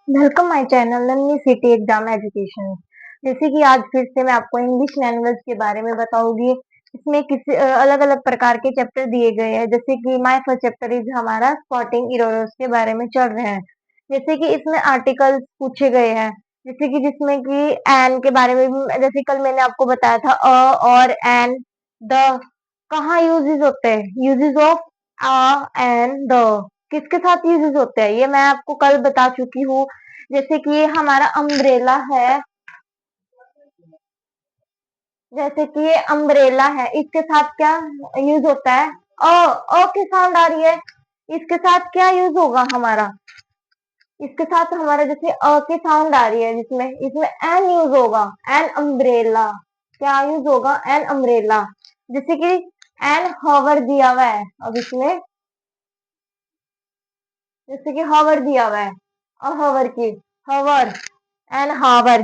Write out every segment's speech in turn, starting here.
Welcome my channel नन्ही city exam education. जैसे कि आज फिर से मैं आपको इंग्लिश लैंग्वेज के बारे में बताऊंगी। इसमें किसी अलग अलग प्रकार के चैप्टर दिए गए हैं। जैसे कि माय फर्स्ट चैप्टर इज हमारा स्पॉटिंग इरोर्स के बारे में चल रहे हैं। जैसे कि इसमें आर्टिकल्स पूछे गए हैं। जैसे कि जिसमें कि एन के बारे में भी, जैसे कल मैंने आपको बताया था अ और एन द कहाँ यूजेस होते हैं। Uses of a and the किसके साथ यूजेस होते हैं ये मैं आपको कल बता चुकी हूँ। जैसे कि ये हमारा अम्ब्रेला है। जैसे कि ये अम्ब्रेला है, इसके साथ क्या यूज होता है। अ की साउंड आ रही है। इसके साथ क्या यूज होगा हमारा। इसके साथ हमारा जैसे अ की साउंड आ रही है, जिसमें इसमें एन यूज होगा। एन अम्ब्रेला क्या यूज होगा। An umbrella. जैसे कि एन हॉवर दिया हुआ है। अब इसमें जैसे कि हॉवर दिया हुआ है। हॉवर की हॉवर एन हावर।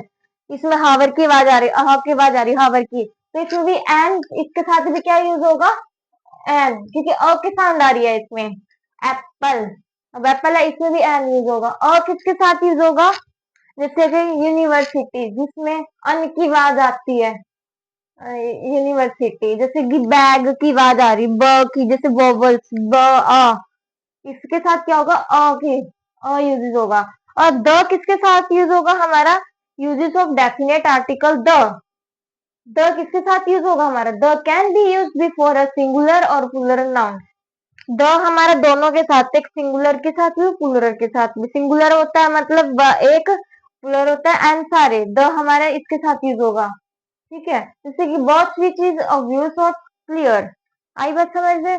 इसमें हावर की आवाज आ रही है, की आवाज आ रही है हावर की। तो इसमें भी एन, इसके साथ भी क्या यूज होगा। एन, क्योंकि की साउंड आ रही है इसमें। एप्पल। अब एप्पल है, इसमें भी एन यूज होगा। किसके साथ यूज होगा। जैसे कि यूनिवर्सिटी, जिसमें अन की आवाज आती है। यूनिवर्सिटी। जैसे कि बैग की आवाज आ रही, ब की, जैसे वोवल्स ब अ। इसके साथ क्या होगा। के यूजेस होगा। और द किसके साथ यूज होगा हमारा। Uses of definite article the किसके साथ यूज होगा हमारा। The can be use before a singular और प्लूरल नाउन। द हमारा दोनों के साथ, एक सिंगुलर के साथ भी प्लूरल के साथ भी। सिंगुलर होता है मतलब एक, प्लूरल होता है एंड सारे। द हमारा इसके साथ यूज होगा। ठीक है, जैसे कि बहुत which is of use of clear. आई बात समझ में।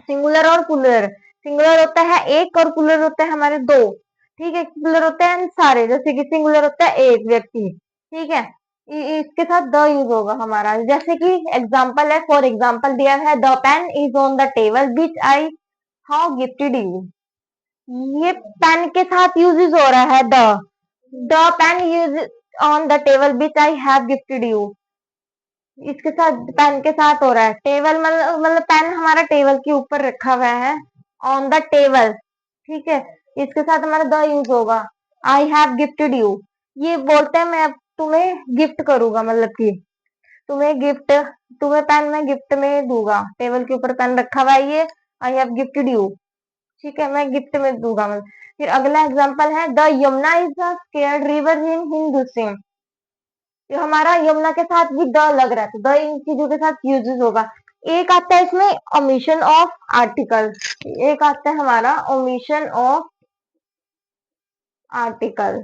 सिंगुलर और प्लूरल। सिंगुलर होता है एक और प्लूरल होता है हमारे दो। ठीक है, प्लूरल होता है सारे। जैसे कि सिंगुलर होता है एक व्यक्ति। ठीक है, इसके साथ द यूज होगा हमारा। जैसे कि एग्जाम्पल है, फॉर एग्जाम्पल दिया है the pen is on the table which I how gifted you. ये पेन के साथ यूजेस हो रहा है the pen use on the table which I have gifted you. इसके साथ पेन के साथ हो रहा है। टेबल मतलब पेन हमारा टेबल के ऊपर रखा हुआ है। On the table. ठीक है, इसके साथ हमारा द यूज होगा। आई हैव गिफ्टेड यू। ये बोलते हैं मैं अब तुम्हें गिफ्ट करूंगा, मतलब कि तुम्हें गिफ्ट, तुम्हें पेन में गिफ्ट में दूंगा। टेबल के ऊपर पेन रखा हुआ है ये। आई हैव गिफ्टेड यू। ठीक है, मैं गिफ्ट में दूंगा मतलब। फिर अगला एग्जांपल है the Yamuna is the scared river in Hindustan. जो हमारा यमुना के साथ भी द लग रहा है, तो द इन चीजों के साथ यूजेस होगा। एक आता है इसमें ओमिशन ऑफ आर्टिकल। एक आता है हमारा ओमिशन ऑफ आर्टिकल।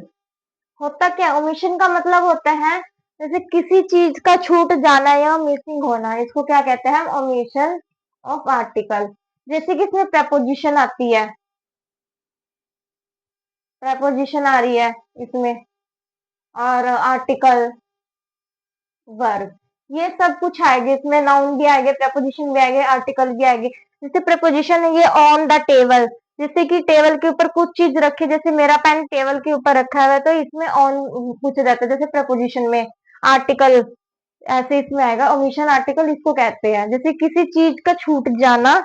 होता क्या, ओमिशन का मतलब होता है जैसे किसी चीज का छूट जाना या मिसिंग होना। इसको क्या कहते हैं हम, ओमिशन ऑफ आर्टिकल। जैसे कि इसमें प्रपोजिशन आती है, प्रपोजिशन आ रही है इसमें, और आर्टिकल, वर्ब, ये सब कुछ आएगा इसमें। नाउन भी आएंगे, प्रपोजिशन भी आएंगे, आर्टिकल भी आएंगे। जैसे प्रपोजिशन है ये ऑन द टेबल। जैसे कि टेबल के ऊपर कुछ चीज रखे, जैसे मेरा पेन टेबल के ऊपर रखा हुआ है, तो इसमें ऑन पूछा जाता है जैसे प्रपोजिशन में। आर्टिकल ऐसे इसमें आएगा, ओमिशन आर्टिकल इसको कहते हैं। जैसे किसी चीज का छूट जाना,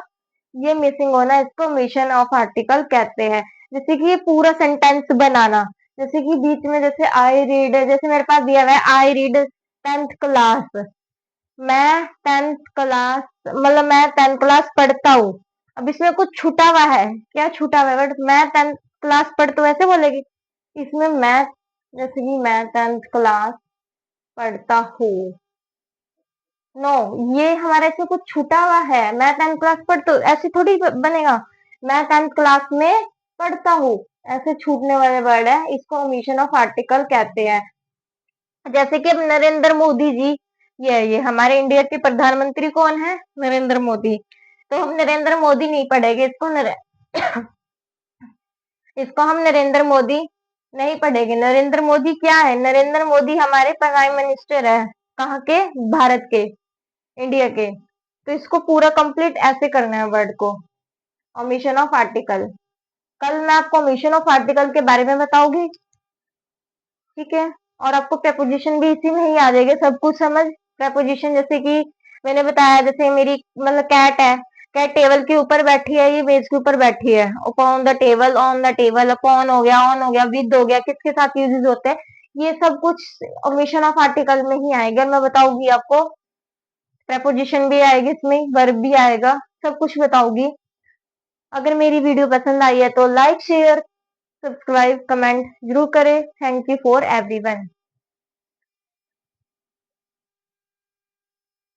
ये मिसिंग होना, इसको ओमिशन ऑफ आर्टिकल कहते हैं। जैसे कि ये पूरा सेंटेंस बनाना। जैसे कि बीच में जैसे आई रीड, जैसे मेरे पास दिया हुआ है आई रीड टेंथ क्लास। मैं टेंथ क्लास, मतलब मैं टेंथ क्लास पढ़ता हूँ। अब इसमें कुछ छूटा हुआ है, क्या छूटा हुआ है, बट मैं टेंथ क्लास पढ़ता हूँ ऐसे बोलेगी। इसमें मैं, जैसे कि मैं टेंथ क्लास पढ़ता हूँ। नो, ये हमारे से कुछ छूटा हुआ है। मैं टेंथ क्लास पढ़ता हूँ ऐसे थोड़ी बनेगा। मैं टेंथ क्लास में पढ़ता हूँ, ऐसे छूटने वाले वर्ड है, इसको ओमिशन ऑफ आर्टिकल कहते हैं। जैसे कि अब नरेंद्र मोदी जी, ये हमारे इंडिया के प्रधानमंत्री कौन है, नरेंद्र मोदी। तो हम नरेंद्र मोदी नहीं पढ़ेंगे इसको, इसको हम नरेंद्र मोदी नहीं पढ़ेंगे। नरेंद्र मोदी क्या है, नरेंद्र मोदी हमारे प्राइम मिनिस्टर है। कहाँ के, भारत के, इंडिया के। तो इसको पूरा कंप्लीट ऐसे करना है वर्ड को, ओमिशन ऑफ आर्टिकल। कल मैं आपको ओमिशन ऑफ आर्टिकल के बारे में बताऊंगी। ठीक है, और आपको प्रपोजिशन भी इसी में ही आ जाएगा सब कुछ समझ। प्रपोजिशन जैसे कि मैंने बताया, जैसे मेरी मतलब कैट है, क्या टेबल के ऊपर बैठी है, ये मेज के ऊपर बैठी है। Upon the table, on the table, upon हो गया, ऑन हो गया, विद हो गया, किसके साथ यूजेस होते हैं, ये सब कुछ ओमिशन ऑफ आर्टिकल में ही आएगा। मैं बताऊंगी आपको, प्रेपोजिशन भी आएगी इसमें, वर्ब भी आएगा, सब कुछ बताऊंगी। अगर मेरी वीडियो पसंद आई है तो लाइक शेयर सब्सक्राइब कमेंट जरूर करें। Thank you for everyone.